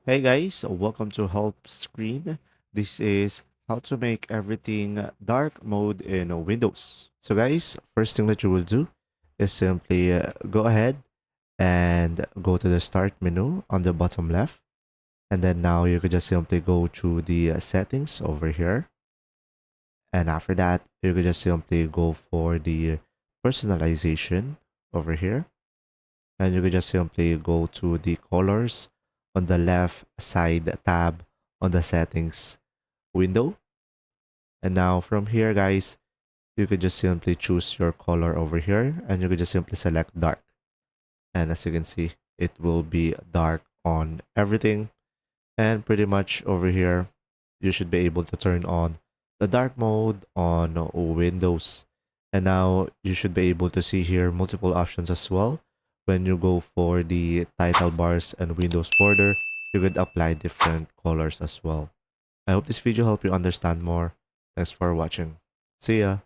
Hey guys, welcome to Help Screen. This is how to make everything dark mode in Windows. So guys, first thing that you will do is simply go ahead and go to the start menu on the bottom left. And then now you could just simply go to the settings over here. And after that, you could just simply go for the personalization over here. And you could just simply go to the colors on the left side tab on the settings window. And now from here, guys, you could just simply choose your color over here and you could just simply select dark. And as you can see, it will be dark on everything. And pretty much over here, you should be able to turn on the dark mode on Windows. And now you should be able to see here multiple options as well. When you go for the title bars and Windows border, you could apply different colors as well. I hope this video helped you understand more. Thanks for watching. See ya.